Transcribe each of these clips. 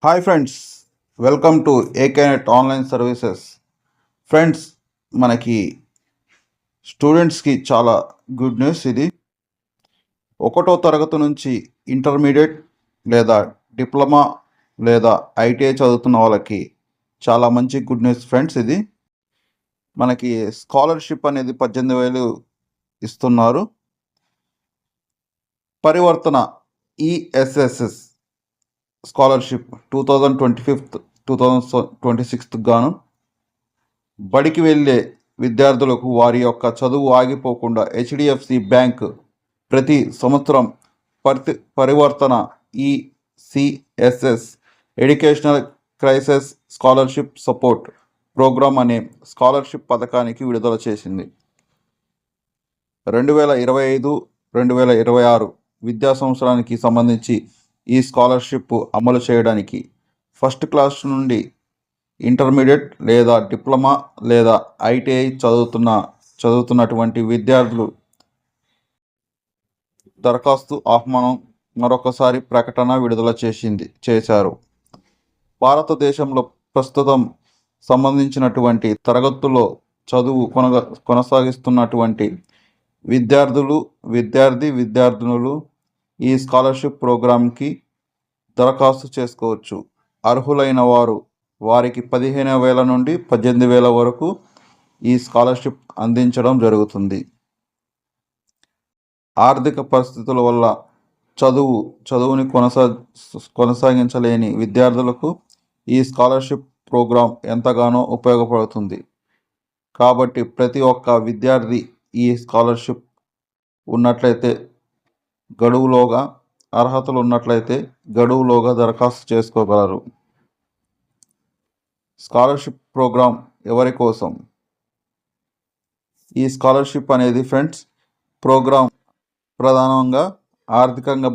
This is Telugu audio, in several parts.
Hi friends, welcome to AKNet online services. Friends, మనకి స్టూడెంట్స్కి చాలా గుడ్ న్యూస్ ఇది. 1వ తరగతి నుంచి ఇంటర్మీడియట్ లేదా డిప్లొమా లేదా ఐటీఐ చదువుతున్న వాళ్ళకి చాలా మంచి గుడ్ న్యూస్ ఫ్రెండ్స్. ఇది మనకి స్కాలర్షిప్ అనేది 18,000 ఇస్తున్నారు. పరివర్తన ఈఎస్ఎస్ఎస్ స్కాలర్షిప్ 2025-2026 గాను బడికి వెళ్ళే విద్యార్థులకు వారి యొక్క చదువు ఆగిపోకుండా హెచ్డిఎఫ్సి బ్యాంక్ ప్రతి సంవత్సరం Parivartan ECSS educational crisis scholarship support programme అనే స్కాలర్షిప్ పథకానికి విడుదల చేసింది. 2025-2026 విద్యా సంవత్సరానికి సంబంధించి ఈ స్కాలర్షిప్ అమలు చేయడానికి ఫస్ట్ క్లాస్ నుండి ఇంటర్మీడియట్ లేదా డిప్లొమా లేదా ఐటీఐ చదువుతున్నటువంటి విద్యార్థులు దరఖాస్తు ఆహ్వానం మరొకసారి ప్రకటన విడుదల చేశారు. భారతదేశంలో ప్రస్తుతం సంబంధించినటువంటి తరగతుల్లో చదువు కొనసాగిస్తున్నటువంటి విద్యార్థినులు ఈ స్కాలర్షిప్ ప్రోగ్రాంకి దరఖాస్తు చేసుకోవచ్చు. అర్హులైన వారికి 15,000 నుండి 18,000 వరకు ఈ స్కాలర్షిప్ అందించడం జరుగుతుంది. ఆర్థిక పరిస్థితుల వల్ల చదువుని కొనసాగించలేని విద్యార్థులకు ఈ స్కాలర్షిప్ ప్రోగ్రాం ఎంతగానో ఉపయోగపడుతుంది. కాబట్టి ప్రతి ఒక్క విద్యార్థి ఈ స్కాలర్షిప్ ఉన్నట్లయితే అర్హతలు ఉన్నట్లయితే గడువులోగా దరఖాస్తు చేసుకోగలరు. స్కాలర్షిప్ ప్రోగ్రాం ఎవరి కోసం? ఈ స్కాలర్షిప్ అనేది ఫ్రెండ్స్ ప్రోగ్రాం ప్రధానంగా ఆర్థికంగా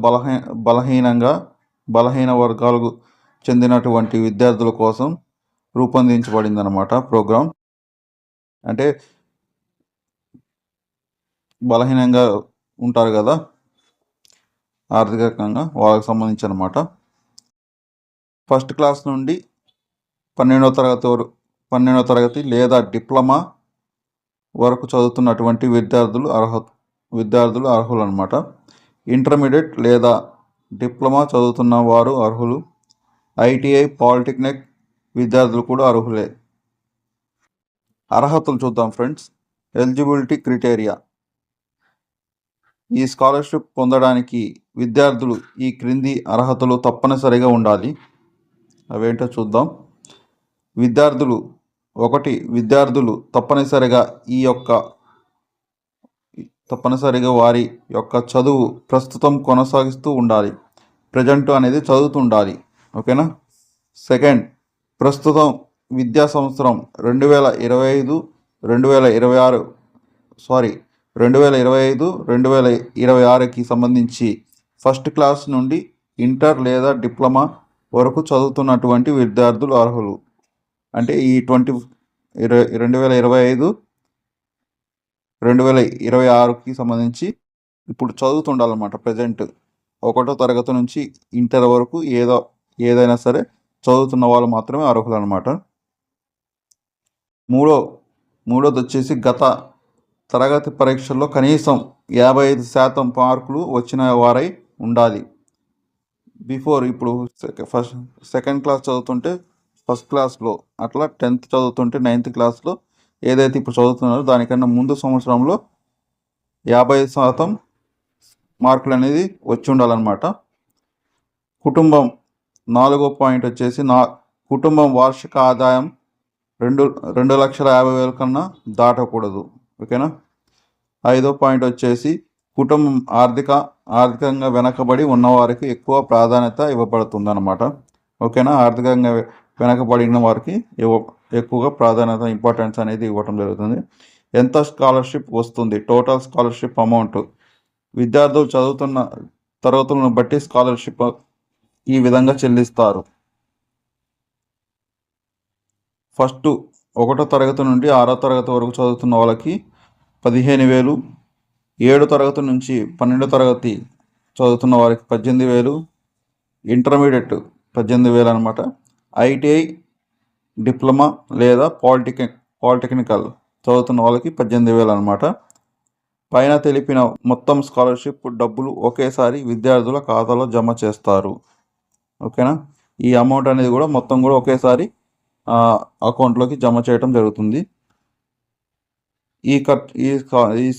బలహీన వర్గాలకు చెందినటువంటి విద్యార్థుల కోసం రూపొందించబడింది అన్నమాట. ప్రోగ్రాం అంటే బలహీనంగా ఉంటారు కదా ఆర్థికంగా, వాళ్ళకి సంబంధించి అన్నమాట. ఫస్ట్ క్లాస్ నుండి 12వ తరగతి లేదా డిప్లొమా వరకు చదువుతున్నటువంటి విద్యార్థులు అర్హులు అన్నమాట. ఇంటర్మీడియట్ లేదా డిప్లొమా చదువుతున్న వారు అర్హులు. ఐటీఐ, పాలిటెక్నిక్ విద్యార్థులు కూడా అర్హులే. అర్హతలు చూద్దాం ఫ్రెండ్స్. Eligibility criteria. ఈ స్కాలర్షిప్ పొందడానికి విద్యార్థులు ఈ క్రింది అర్హతలు తప్పనిసరిగా ఉండాలి. అవేంటో చూద్దాం. విద్యార్థులు తప్పనిసరిగా వారి యొక్క చదువు ప్రస్తుతం కొనసాగిస్తూ ఉండాలి. ప్రజెంట్ అనేది చదువుతూ ఉండాలి. ఓకేనా. సెకండ్, ప్రస్తుతం విద్యా సంవత్సరం 2025-2026కి సంబంధించి ఫస్ట్ క్లాస్ నుండి ఇంటర్ లేదా డిప్లొమా వరకు చదువుతున్నటువంటి విద్యార్థులు అర్హులు. అంటే ఈ 2025-2026కి సంబంధించి ఇప్పుడు చదువుతుండాలన్నమాట. ప్రజెంట్ 1వ తరగతి నుంచి ఇంటర్ వరకు ఏదైనా సరే చదువుతున్న వాళ్ళు మాత్రమే అర్హులు అన్నమాట. మూడోది వచ్చేసి గత తరగతి పరీక్షల్లో కనీసం 55% మార్కులు వచ్చిన వారై ఉండాలి. ఇప్పుడు సెకండ్ క్లాస్ చదువుతుంటే ఫస్ట్ క్లాస్లో, అట్లా 10th చదువుతుంటే 9th క్లాస్లో ఏదైతే ఇప్పుడు చదువుతున్నారో దానికన్నా ముందు సంవత్సరంలో 50% మార్కులు అనేది వచ్చి ఉండాలన్నమాట. కుటుంబం 4వ పాయింట్ వచ్చేసి కుటుంబం వార్షిక ఆదాయం 2,50,000 కన్నా దాటకూడదు. ఓకేనా. 5వ పాయింట్ వచ్చేసి కుటుంబం ఆర్థికంగా వెనకబడి ఉన్నవారికి ఎక్కువ ప్రాధాన్యత ఇవ్వబడుతుంది అన్నమాట. ఓకేనా. ఆర్థికంగా వెనకబడిన వారికి ఎక్కువగా ప్రాధాన్యత, ఇంపార్టెన్స్ అనేది ఇవ్వటం జరుగుతుంది. ఎంత స్కాలర్షిప్ వస్తుంది? టోటల్ స్కాలర్షిప్ అమౌంట్ విద్యార్థులు చదువుతున్న తరగతులను బట్టి స్కాలర్షిప్ ఈ విధంగా చెల్లిస్తారు. ఫస్ట్ 1వ తరగతి నుండి 6వ తరగతి వరకు చదువుతున్న వాళ్ళకి 15,000, 7వ తరగతి నుంచి 12వ తరగతి చదువుతున్న వారికి 18,000, ఇంటర్మీడియట్ 18,000 అనమాట. ఐటీఐ, డిప్లొమా లేదా పాలిటెక్నికల్ చదువుతున్న వాళ్ళకి 18,000 అనమాట. పైన తెలిపిన మొత్తం స్కాలర్షిప్ డబ్బులు ఒకేసారి విద్యార్థుల ఖాతాలో జమ చేస్తారు. ఓకేనా, ఈ అమౌంట్ అనేది కూడా మొత్తం కూడా ఒకేసారి అకౌంట్లోకి జమ చేయడం జరుగుతుంది. ఈ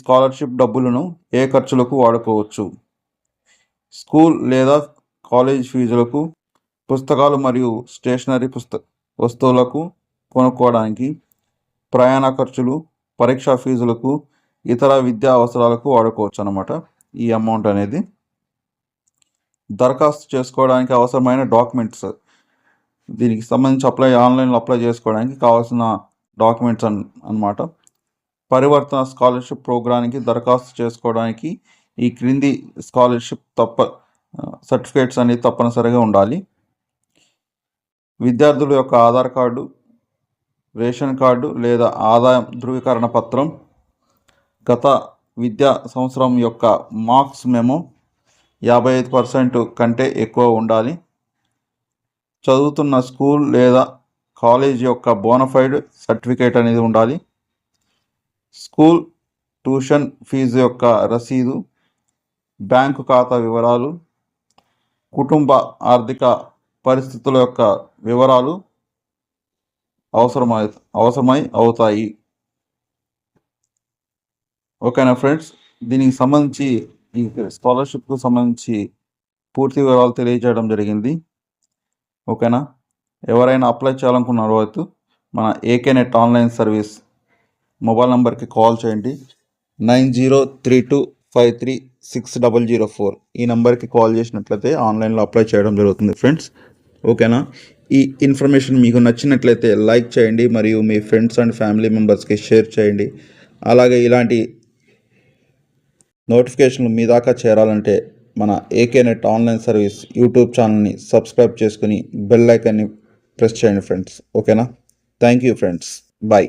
స్కాలర్షిప్ డబ్బులను ఏ ఖర్చులకు వాడుకోవచ్చు? స్కూల్ లేదా కాలేజ్ ఫీజులకు, పుస్తకాలు మరియు స్టేషనరీ వస్తువులకు కొనుక్కోవడానికి, ప్రయాణ ఖర్చులు, పరీక్షా ఫీజులకు, ఇతర విద్యా అవసరాలకు వాడుకోవచ్చు అన్నమాట ఈ అమౌంట్ అనేది. దరఖాస్తు చేసుకోవడానికి అవసరమైన డాక్యుమెంట్స్, దీనికి సంబంధించి ఆన్లైన్లో అప్లై చేసుకోవడానికి కావాల్సిన డాక్యుమెంట్స్ అన్నమాట. పరివర్తన స్కాలర్షిప్ ప్రోగ్రామ్కి దరఖాస్తు చేసుకోవడానికి ఈ క్రింది స్కాలర్షిప్ సర్టిఫికేట్స్ అనేవి తప్పనిసరిగా ఉండాలి. విద్యార్థుల యొక్క ఆధార్ కార్డు, రేషన్ కార్డు లేదా ఆదాయం ధృవీకరణ పత్రం, గత విద్యా సంవత్సరం యొక్క మార్క్స్ మెమో 55% కంటే ఎక్కువ ఉండాలి. చదువుతున్న స్కూల్ లేదా కాలేజ్ యొక్క బోనఫైడ్ సర్టిఫికేట్ అనేది ఉండాలి. స్కూల్ ట్యూషన్ ఫీజు యొక్క రసీదు, బ్యాంకు ఖాతా వివరాలు, కుటుంబ ఆర్థిక పరిస్థితుల యొక్క వివరాలు అవసరమై అవుతాయి. ఓకేనా ఫ్రెండ్స్, దీనికి సంబంధించి ఈ స్కాలర్షిప్కు సంబంధించి పూర్తి వివరాలు తెలియజేయడం జరిగింది. ఓకేనా, ఎవరైనా అప్లై చేయాలనుకున్న వాళ్ళు మన ఏకేనెట్ ఆన్లైన్ సర్వీస్ మొబైల్ నెంబర్కి కాల్ చేయండి. 9032536004 ఈ నెంబర్కి కాల్ చేసినట్లయితే ఆన్లైన్లో అప్లై చేయడం జరుగుతుంది ఫ్రెండ్స్. ఓకేనా, ఈ ఇన్ఫర్మేషన్ మీకు నచ్చినట్లయితే లైక్ చేయండి మరియు మీ ఫ్రెండ్స్ అండ్ ఫ్యామిలీ మెంబర్స్కి షేర్ చేయండి. అలాగే ఇలాంటి నోటిఫికేషన్లు మీ దాకా చేరాలంటే మన ఏకేనెట్ ఆన్లైన్ సర్వీస్ యూట్యూబ్ ఛానల్ని సబ్స్క్రైబ్ చేసుకుని బెల్ ఐకాన్ని ప్రెస్ చేయండి ఫ్రెండ్స్. ఓకేనా, థ్యాంక్ యూ ఫ్రెండ్స్, బాయ్.